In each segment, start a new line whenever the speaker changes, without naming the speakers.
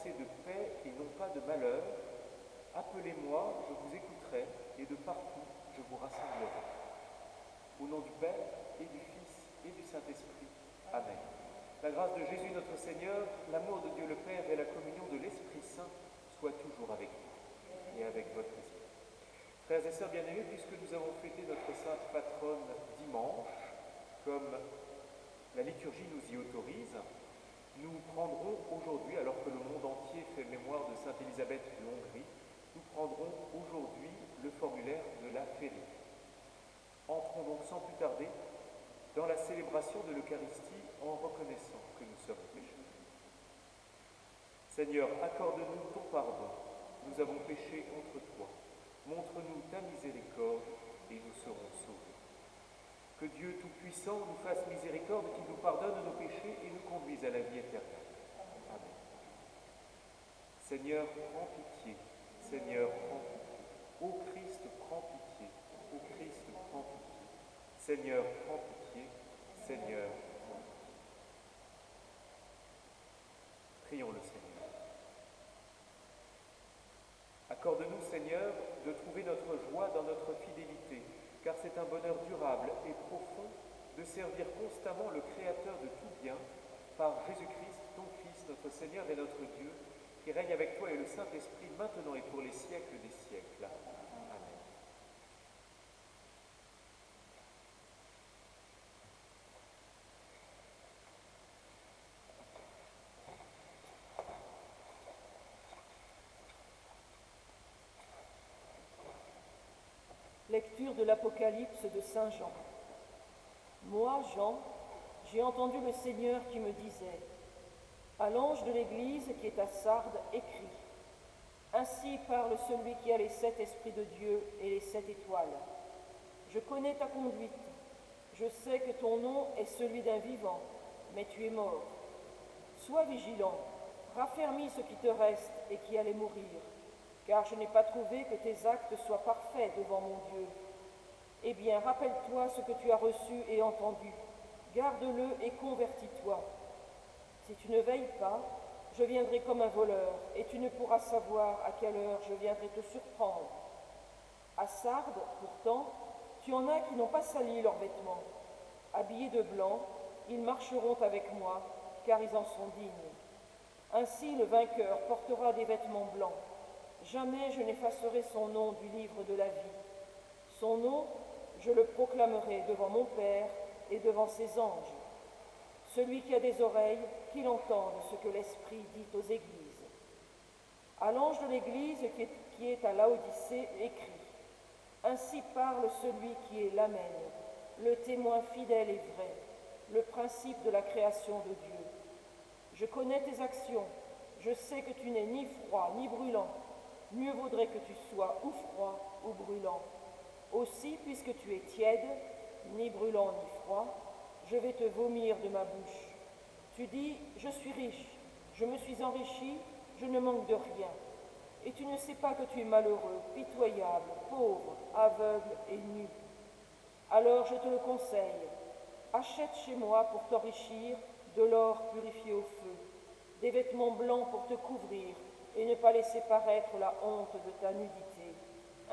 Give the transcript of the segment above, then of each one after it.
pensée de paix et non pas de malheur. Appelez-moi, je vous écouterai, et de partout je vous rassemblerai. Au nom du Père, et du Fils, et du Saint-Esprit. Amen. La grâce de Jésus notre Seigneur, l'amour de Dieu le Père et la communion de l'Esprit Saint soient toujours avec vous et avec votre esprit. Frères et sœurs bien-aimés, puisque nous avons fêté notre sainte patronne dimanche, comme la liturgie nous y autorise, nous prendrons aujourd'hui, alors que le monde entier fait mémoire de Sainte Élisabeth de Hongrie, nous prendrons aujourd'hui le formulaire de la Férie. Entrons donc sans plus tarder dans la célébration de l'Eucharistie en reconnaissant que nous sommes pécheurs. Seigneur, accorde-nous ton pardon. Nous avons péché contre toi. Montre-nous ta miséricorde et nous serons sauvés. Que Dieu Tout-Puissant nous fasse miséricorde, qu'il nous pardonne nos péchés et nous conduise à la vie éternelle. Amen. Seigneur, prends pitié. Seigneur, prends pitié. Ô Christ, prends pitié. Ô Christ, prends pitié. Seigneur, prends pitié. Seigneur, prends pitié. Prions le Seigneur. Accorde-nous, Seigneur, de trouver notre joie dans notre fidélité, car c'est un bonheur durable et profond de servir constamment le Créateur de tout bien, par Jésus-Christ, ton Fils, notre Seigneur et notre Dieu, qui règne avec toi et le Saint-Esprit, maintenant et pour les siècles des siècles. Amen.
Lecture de l'Apocalypse de Saint Jean. Moi, Jean, j'ai entendu le Seigneur qui me disait: à l'ange de l'Église qui est à Sardes, écris: ainsi parle celui qui a les 7 esprits de Dieu et les 7 étoiles. Je connais ta conduite. Je sais que ton nom est celui d'un vivant, mais tu es mort. Sois vigilant, raffermis ce qui te reste et qui allait mourir, car je n'ai pas trouvé que tes actes soient parfaits devant mon Dieu. Eh bien, rappelle-toi ce que tu as reçu et entendu, garde-le et convertis-toi. Si tu ne veilles pas, je viendrai comme un voleur, et tu ne pourras savoir à quelle heure je viendrai te surprendre. À Sardes, pourtant, tu en as qui n'ont pas sali leurs vêtements. Habillés de blanc, ils marcheront avec moi, car ils en sont dignes. Ainsi, le vainqueur portera des vêtements blancs. Jamais je n'effacerai son nom du livre de la vie. Son nom, je le proclamerai devant mon Père et devant ses anges. Celui qui a des oreilles, qu'il entende ce que l'Esprit dit aux églises. À l'ange de l'Église qui est à Laodicée, écrit: ainsi parle celui qui est l'Amen, le témoin fidèle et vrai, le principe de la création de Dieu. Je connais tes actions, je sais que tu n'es ni froid ni brûlant. Mieux vaudrait que tu sois ou froid ou brûlant. Aussi, puisque tu es tiède, ni brûlant ni froid, je vais te vomir de ma bouche. Tu dis: je suis riche, je me suis enrichi, je ne manque de rien. Et tu ne sais pas que tu es malheureux, pitoyable, pauvre, aveugle et nu. Alors je te le conseille, achète chez moi pour t'enrichir de l'or purifié au feu, des vêtements blancs pour te couvrir et ne pas laisser paraître la honte de ta nudité,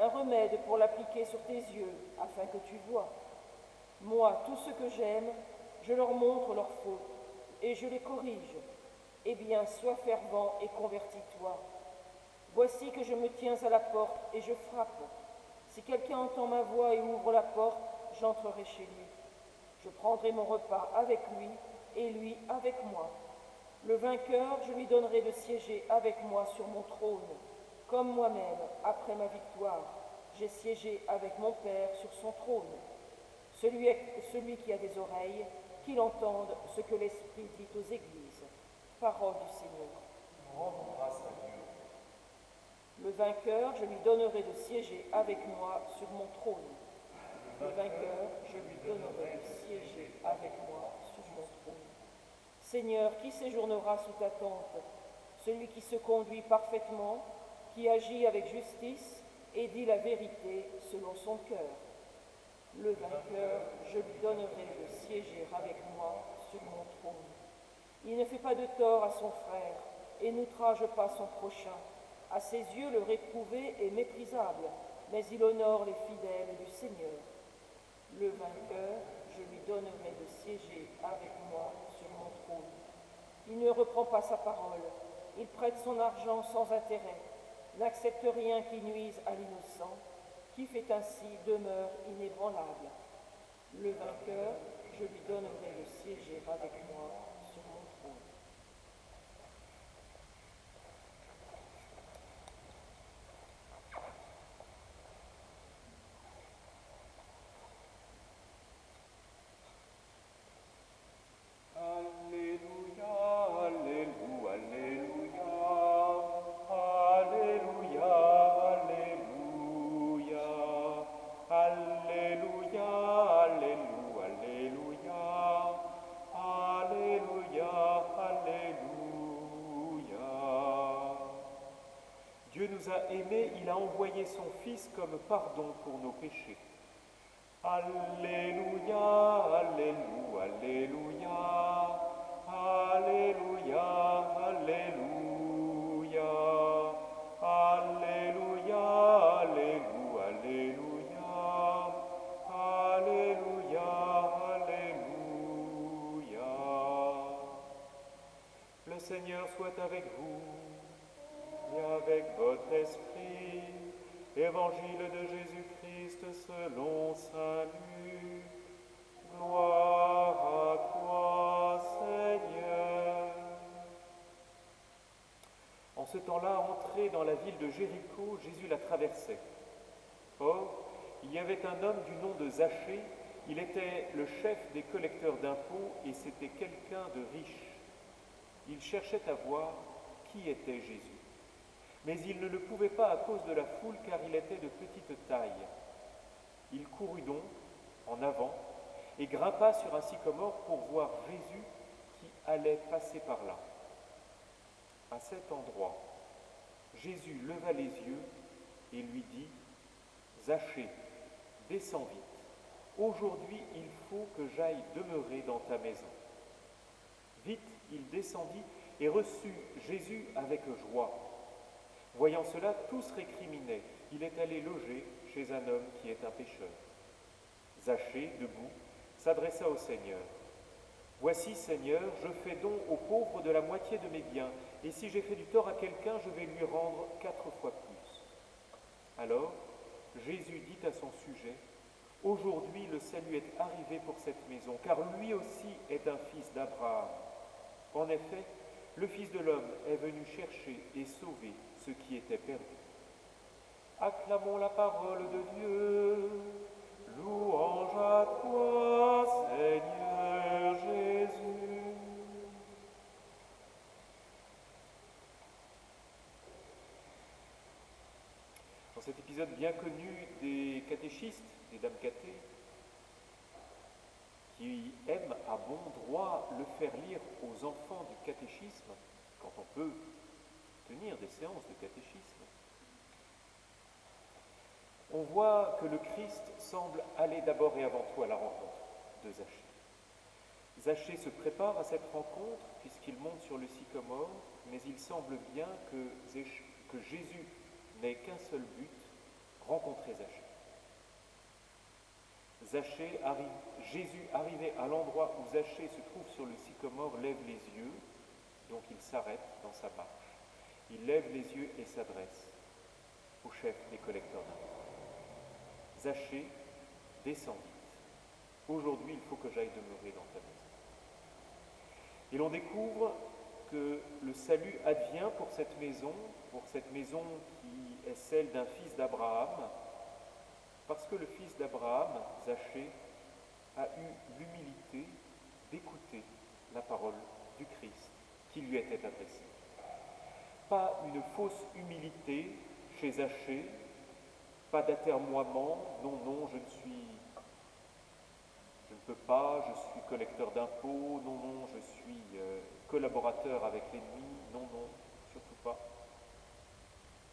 un remède pour l'appliquer sur tes yeux afin que tu vois. Moi, tous ceux que j'aime, je leur montre leurs fautes et je les corrige. Eh bien, sois fervent et convertis-toi. Voici que je me tiens à la porte et je frappe. Si quelqu'un entend ma voix et ouvre la porte, j'entrerai chez lui. Je prendrai mon repas avec lui et lui avec moi. Le vainqueur, je lui donnerai de siéger avec moi sur mon trône, comme moi-même, après ma victoire, j'ai siégé avec mon Père sur son trône. Celui qui a des oreilles, qu'il entende ce que l'Esprit dit aux églises. Parole du Seigneur.
Nous rendons grâce à Dieu.
Le vainqueur, je lui donnerai de siéger avec moi sur mon trône. Le vainqueur, je lui donnerai de siéger avec moi sur mon trône. Seigneur, qui séjournera sous ta tente? Celui qui se conduit parfaitement, qui agit avec justice et dit la vérité selon son cœur. Le vainqueur, je lui donnerai de siéger avec moi sur mon trône. Il ne fait pas de tort à son frère, et n'outrage pas son prochain. À ses yeux, le réprouvé est méprisable, mais il honore les fidèles du Seigneur. Le vainqueur, je lui donnerai de siéger avec moi sur mon trône. Il ne reprend pas sa parole, il prête son argent sans intérêt, n'accepte rien qui nuise à l'innocent, qui fait ainsi demeure inébranlable. Le vainqueur, je lui donnerai de siéger avec moi sur mon trône.
Dieu nous a aimés, il a envoyé son Fils comme pardon pour nos péchés. Alléluia, Alléluia, Alléluia, Alléluia, Alléluia, Alléluia, Alléluia, Alléluia. Le Seigneur soit avec vous et avec votre esprit. Évangile de Jésus-Christ selon saint Luc. Gloire à toi, Seigneur. En ce temps-là, entré dans la ville de Jéricho, Jésus la traversait. Or, il y avait un homme du nom de Zachée. Il était le chef des collecteurs d'impôts et c'était quelqu'un de riche. Il cherchait à voir qui était Jésus. Mais il ne le pouvait pas à cause de la foule, car il était de petite taille. Il courut donc en avant et grimpa sur un sycomore pour voir Jésus qui allait passer par là. À cet endroit, Jésus leva les yeux et lui dit « Zachée, descends vite. Aujourd'hui, il faut que j'aille demeurer dans ta maison. » Vite, il descendit et reçut Jésus avec joie. Voyant cela, tous récriminaient. Il est allé loger chez un homme qui est un pécheur. Zachée, debout, s'adressa au Seigneur. « Voici, Seigneur, je fais don aux pauvres de la moitié de mes biens, et si j'ai fait du tort à quelqu'un, je vais lui rendre 4 fois plus. » Alors, Jésus dit à son sujet, « Aujourd'hui, le salut est arrivé pour cette maison, car lui aussi est un fils d'Abraham. En effet, le Fils de l'homme est venu chercher et sauver ce qui était perdu. » Acclamons la parole de Dieu. Louange à toi, Seigneur Jésus. Dans cet épisode bien connu des catéchistes, des dames cathées, qui aiment à bon droit le faire lire aux enfants du catéchisme, quand on peut tenir des séances de catéchisme, on voit que le Christ semble aller d'abord et avant tout à la rencontre de Zachée. Zachée se prépare à cette rencontre puisqu'il monte sur le sycomore, mais il semble bien que Jésus n'ait qu'un seul but, rencontrer Zachée. Jésus, arrivé à l'endroit où Zachée se trouve sur le sycomore, lève les yeux, donc il s'arrête dans sa marche. Il lève les yeux et s'adresse au chef des collecteurs d'impôts. Zachée, descends vite. Aujourd'hui, il faut que j'aille demeurer dans ta maison. Et l'on découvre que le salut advient pour cette maison qui est celle d'un fils d'Abraham, parce que le fils d'Abraham, Zachée, a eu l'humilité d'écouter la parole du Christ qui lui était adressée. Pas une fausse humilité chez Zachée, pas d'atermoiement, non, je ne peux pas, je suis collecteur d'impôts, non, je suis collaborateur avec l'ennemi, non, surtout pas.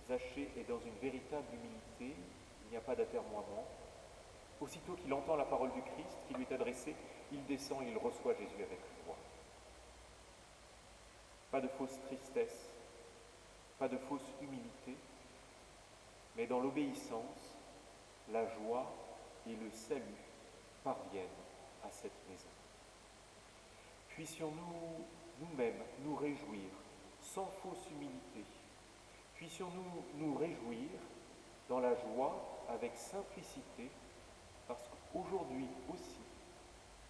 Zachée est dans une véritable humilité, il n'y a pas d'atermoiement. Aussitôt qu'il entend la parole du Christ qui lui est adressée, il descend et il reçoit Jésus avec joie. Pas de fausse tristesse, pas de fausse humilité, mais dans l'obéissance, la joie et le salut parviennent à cette maison. Puissions-nous nous-mêmes nous réjouir sans fausse humilité. Puissions-nous nous réjouir dans la joie avec simplicité, parce qu'aujourd'hui aussi,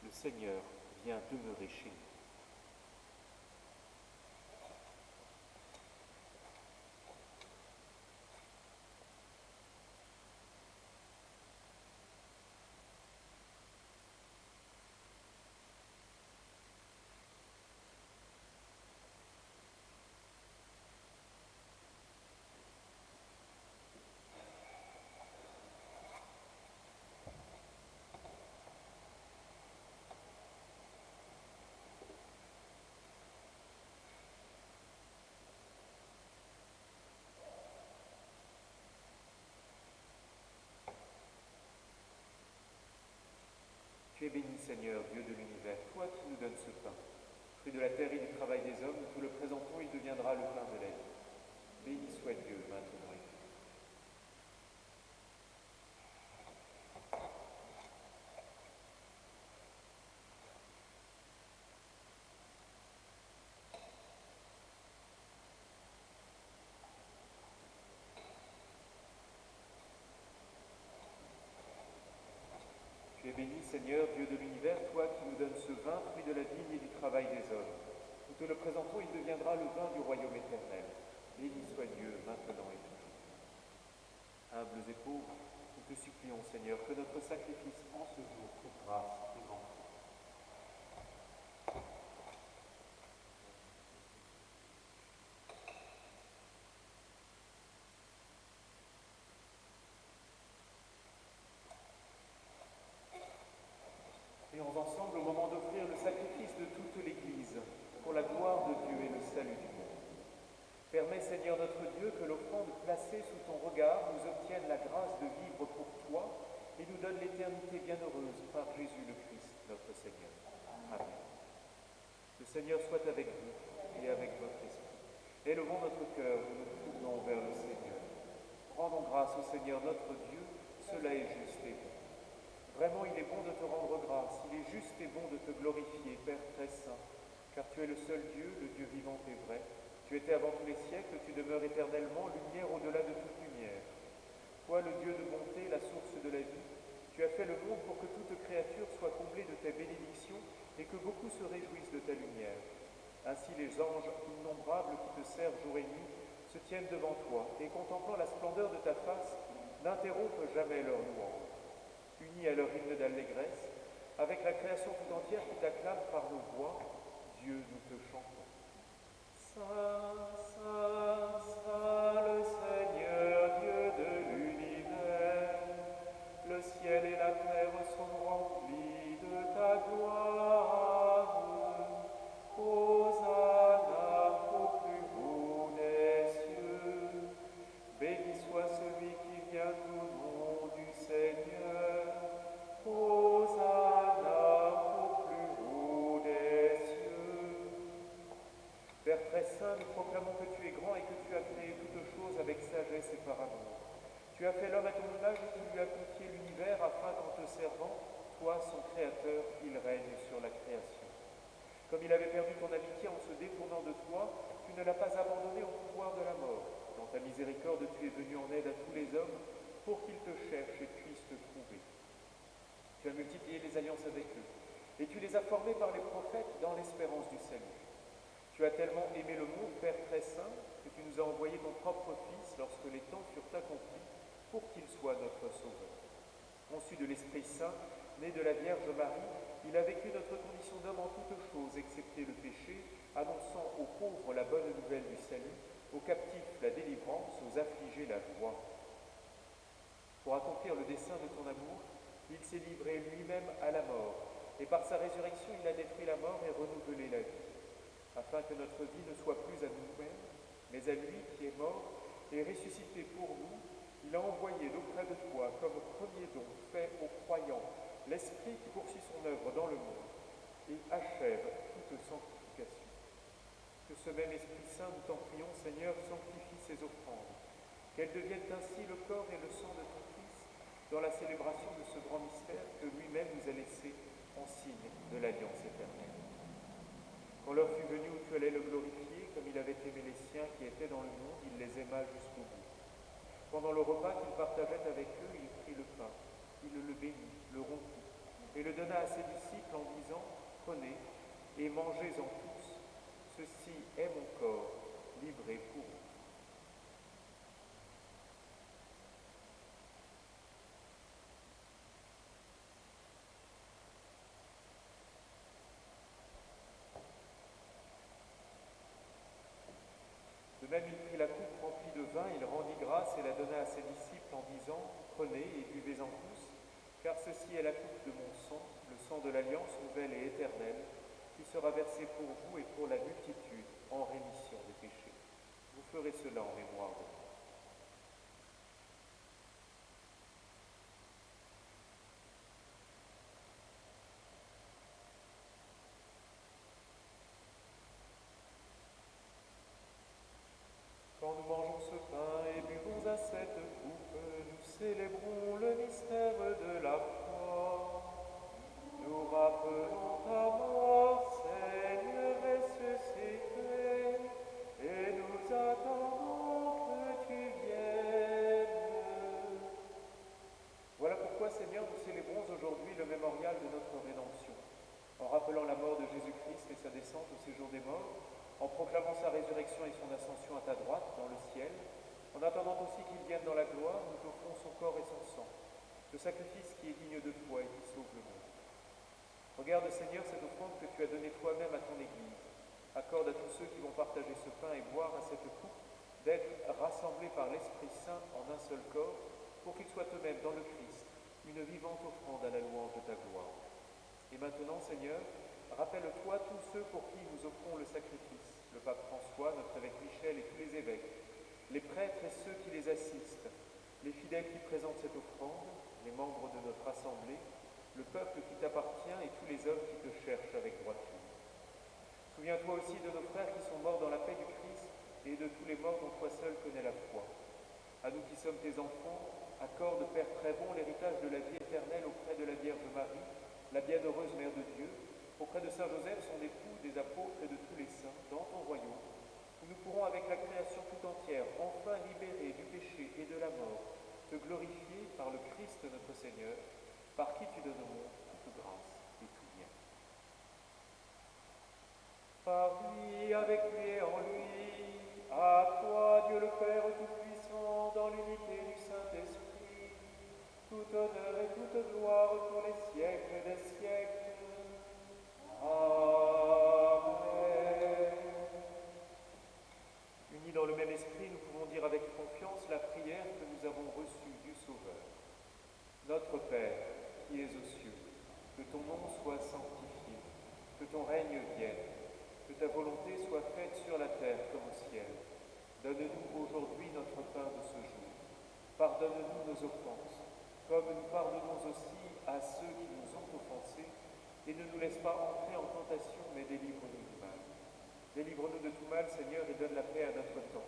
le Seigneur vient demeurer chez nous. Tu es béni, Seigneur, Dieu de l'univers, toi qui nous donnes ce pain. Fruit de la terre et du travail des hommes, nous te le présentons, il deviendra le pain de la vie. Béni soit Dieu, maintenant et toujours. Tu es béni, Seigneur, Dieu de l'univers, toi qui nous donnes ce vin, fruit de la vigne et du travail des hommes. Nous te le présentons, il deviendra le vin du royaume éternel. Béni soit Dieu, maintenant et toujours. Humbles et pauvres, nous te supplions, Seigneur, que notre sacrifice en ce jour trouve grâce devant toi. Prions ensemble au moment d'offrir le sacrifice de toute l'Église pour la gloire de Dieu et le salut du monde. Permets, Seigneur notre Dieu, que l'offrande placée sous ton regard nous obtienne la grâce de vivre pour toi et nous donne l'éternité bienheureuse par Jésus le Christ, notre Seigneur. Amen. Le Seigneur soit avec vous et avec votre esprit. Élevons notre cœur, nous nous tournons vers le Seigneur. Rendons grâce au Seigneur notre Dieu, cela est juste et bon. Vraiment, il est bon de te rendre grâce, il est juste et bon de te glorifier, Père très saint, car tu es le seul Dieu, le Dieu vivant et vrai. Tu étais avant tous les siècles, tu demeures éternellement, lumière au-delà de toute lumière. Toi, le Dieu de bonté, la source de la vie, tu as fait le monde pour que toute créature soit comblée de tes bénédictions et que beaucoup se réjouissent de ta lumière. Ainsi les anges innombrables qui te servent jour et nuit se tiennent devant toi et contemplant la splendeur de ta face, n'interrompent jamais leur louange. Unis à leur hymne d'allégresse, avec la création tout entière qui t'acclame par nos voix, Dieu, nous te chantons. Saint, Saint, Saint, le Seigneur, Dieu de l'univers, le ciel et la terre sont remplis de ta gloire. Hosanna au plus haut des cieux. Béni soit celui qui vient au nom du Seigneur. Hosanna au plus haut des cieux. Père très saint, nous proclamons que tu es grand et que tu as créé toutes choses avec sagesse et par amour. Tu as fait l'homme à ton image et tu lui as confié l'univers afin qu'en te servant, toi, son créateur, il règne sur la création. Comme il avait perdu ton amitié en se détournant de toi, tu ne l'as pas abandonné au pouvoir de la mort. Dans ta miséricorde, tu es venu en aide à tous les hommes pour qu'ils te cherchent et puissent te trouver. Tu as multiplié les alliances avec eux et tu les as formés par les prophètes dans l'espérance du salut. Tu as tellement aimé le monde, Père très saint, que tu nous as envoyé ton propre Fils lorsque les temps furent accomplis pour qu'il soit notre Sauveur. Conçu de l'Esprit Saint, né de la Vierge Marie, il a vécu notre condition d'homme en toutes choses, excepté le péché, annonçant aux pauvres la bonne nouvelle du salut, aux captifs la délivrance, aux affligés la joie. Pour accomplir le dessein de ton amour, il s'est livré lui-même à la mort, et par sa résurrection, il a détruit la mort et renouvelé la vie, afin que notre vie ne soit plus à nous-mêmes, mais à lui qui est mort et ressuscité pour nous. Il a envoyé d'auprès de toi, comme premier don fait aux croyants, l'Esprit qui poursuit son œuvre dans le monde et achève toute sanctification. Que ce même Esprit Saint, nous t'en prions, Seigneur, sanctifie ces offrandes, qu'elles deviennent ainsi le corps et le sang de ton Fils dans la célébration de ce grand mystère que lui-même nous a laissé en signe de l'alliance éternelle. Quand l'heure fut venue où tu allais le glorifier, comme il avait aimé les siens qui étaient dans le monde, il les aima jusqu'au bout. Pendant le repas qu'il partageait avec eux, il prit le pain, il le bénit, le rompit, et le donna à ses disciples en disant, « Prenez et mangez-en tous, ceci est mon corps livré pour vous. » De même, il prit la coupe remplie de vin, il rendit grâce et la donna à ses disciples en disant, « Prenez et buvez-en tous, car ceci est la coupe de mon sang, le sang de l'alliance nouvelle et éternelle, qui sera versé pour vous et pour la multitude en rémission des péchés. Vous ferez cela en mémoire de moi. » Quand nous mangeons ce pain et buvons à cette coupe, nous célébrons le mystère de la foi. Nous rappelons ta mort, Seigneur ressuscité, et nous attendons que tu viennes. Voilà pourquoi, Seigneur, nous célébrons aujourd'hui le mémorial de notre rédemption, en rappelant la mort de Jésus-Christ et sa descente au séjour des morts, en proclamant sa résurrection et son ascension à ta droite dans le ciel, en attendant aussi qu'il vienne dans la gloire, nous t'offrons son corps et son sang, le sacrifice qui est digne de toi et qui sauve le monde. Regarde, Seigneur, cette offrande que tu as donnée toi-même à ton Église. Accorde à tous ceux qui vont partager ce pain et boire à cette coupe d'être rassemblés par l'Esprit Saint en un seul corps, pour qu'ils soient eux-mêmes dans le Christ, une vivante offrande à la louange de ta gloire. Et maintenant, Seigneur, rappelle-toi tous ceux pour qui nous offrons le sacrifice, le pape François, notre évêque Michel et tous les évêques, les prêtres et ceux qui les assistent, les fidèles qui présentent cette offrande, les membres de notre assemblée, le peuple qui t'appartient et tous les hommes qui te cherchent avec droiture. Souviens-toi aussi de nos frères qui sont morts dans la paix du Christ et de tous les morts dont toi seul connais la foi. À nous qui sommes tes enfants, accorde, Père très bon, l'héritage de la vie éternelle auprès de la Vierge Marie, la bienheureuse Mère de Dieu, auprès de Saint Joseph, son époux, des apôtres et de tous les saints, dans ton royaume, où nous pourrons avec la création tout entière, enfin libérés du péché et de la mort, te glorifier par le Christ notre Seigneur, par qui tu donnes au monde toute grâce et tout bien. Par lui, avec lui et en lui, à toi, Dieu le Père Tout-Puissant, dans l'unité du Saint-Esprit, tout honneur et toute gloire pour les siècles des siècles. Amen. Unis dans le même esprit, nous pouvons dire avec confiance la prière que nous avons reçue du Sauveur. Notre Père, qui es aux cieux, que ton nom soit sanctifié, que ton règne vienne, que ta volonté soit faite sur la terre comme au ciel. Donne-nous aujourd'hui notre pain de ce jour. Pardonne-nous nos offenses, comme nous pardonnons aussi à ceux qui nous ont offensés, et ne nous laisse pas entrer en tentation, mais délivre-nous du mal. Délivre-nous de tout mal, Seigneur, et donne la paix à notre temps.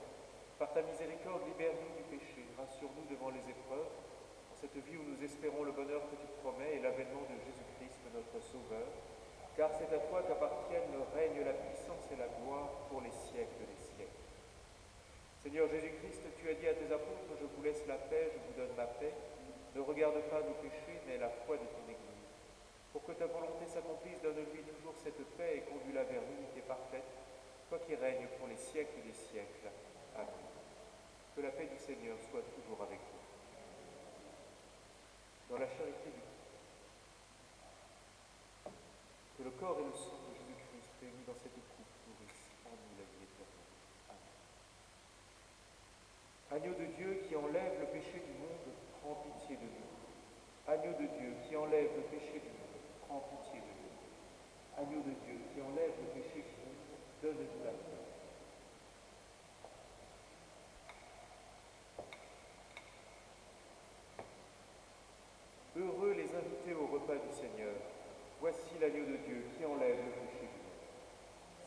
Par ta miséricorde, libère-nous du péché, rassure-nous devant les épreuves, dans cette vie où nous espérons le bonheur que tu promets et l'avènement de Jésus-Christ, notre Sauveur, car c'est à toi qu'appartiennent le règne, la puissance et la gloire pour les siècles des siècles. Seigneur Jésus-Christ, tu as dit à tes apôtres, je vous laisse la paix, je vous donne ma paix. Ne regarde pas nos péchés, mais la foi de ton Église. Pour que ta volonté s'accomplisse, donne-lui toujours cette paix et conduis-la vers l'unité parfaite, toi qui règnes pour les siècles des siècles. Amen. Que la paix du Seigneur soit toujours avec vous. Dans la charité du Christ, que le corps et le sang de Jésus-Christ réunis dans cette coupe nourrissent en nous la vie éternelle. Amen. Agneau de Dieu qui enlève le péché du monde, prends pitié de nous. Agneau de Dieu qui enlève le péché du monde, prends pitié de nous. Agneau de Dieu qui enlève le péché du monde, donne-nous la paix. Heureux les invités au repas du Seigneur. Voici l'agneau de Dieu qui enlève le péché du monde.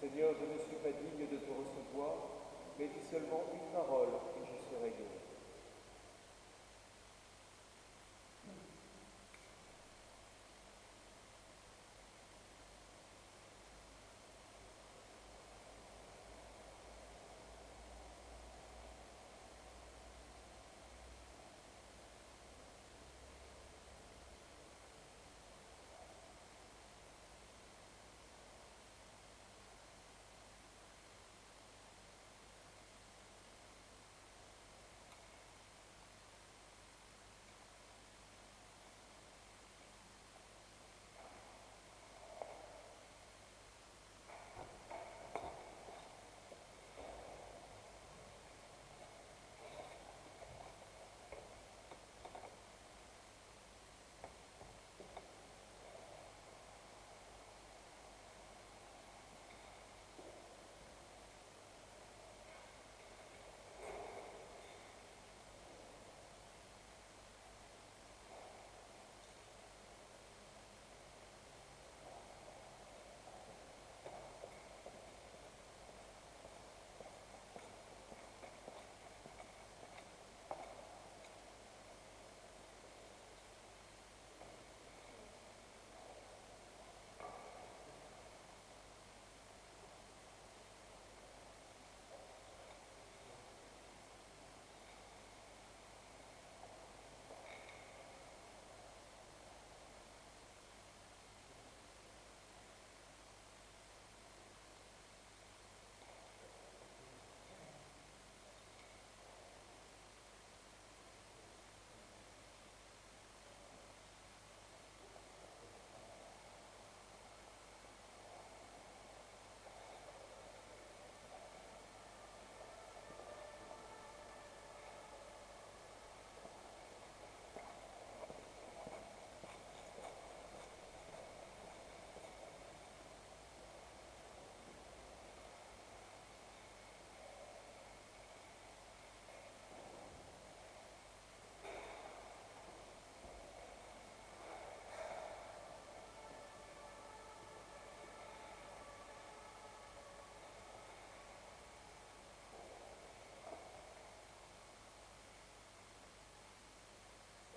Seigneur je ne suis pas digne de te recevoir, mais dis seulement une parole et je serai guéri.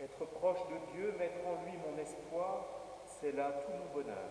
Être proche de Dieu, mettre en lui mon espoir, c'est là tout mon bonheur.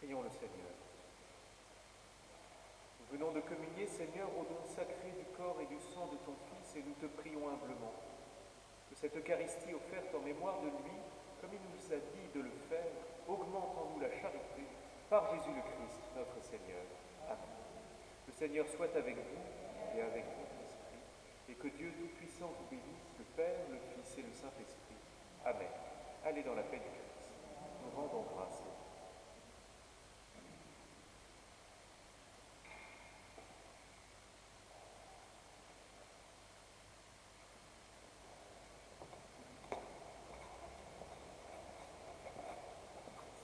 Prions le Seigneur. Nous venons de communier, Seigneur, au don sacré du corps et du sang de ton Fils, et nous te prions humblement que cette Eucharistie offerte en mémoire de lui, comme il nous a dit de le faire, augmente en nous la charité par Jésus le Christ, notre Seigneur. Amen. Le Seigneur soit avec vous et avec votre esprit, et que Dieu Tout-Puissant vous bénisse, le Père, le Fils et le Saint-Esprit. Amen. Allez dans la paix du Christ. Nous rendons grâce.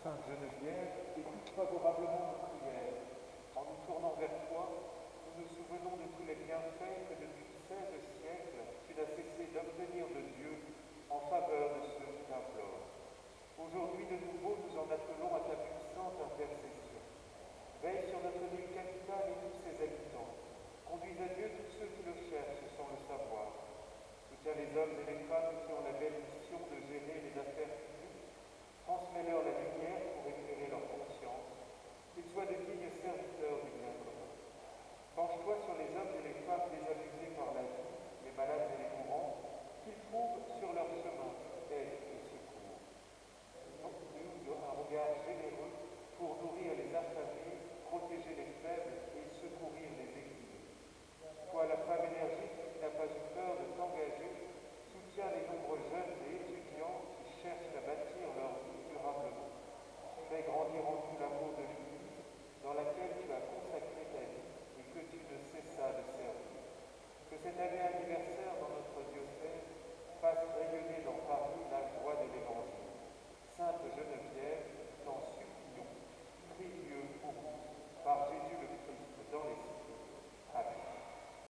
Sainte Geneviève, écoute favorablement nos prières. En nous tournant vers toi, nous nous souvenons de tous les bienfaits que depuis 16 siècles, tu n'as cessé d'obtenir de Dieu en faveur de ceux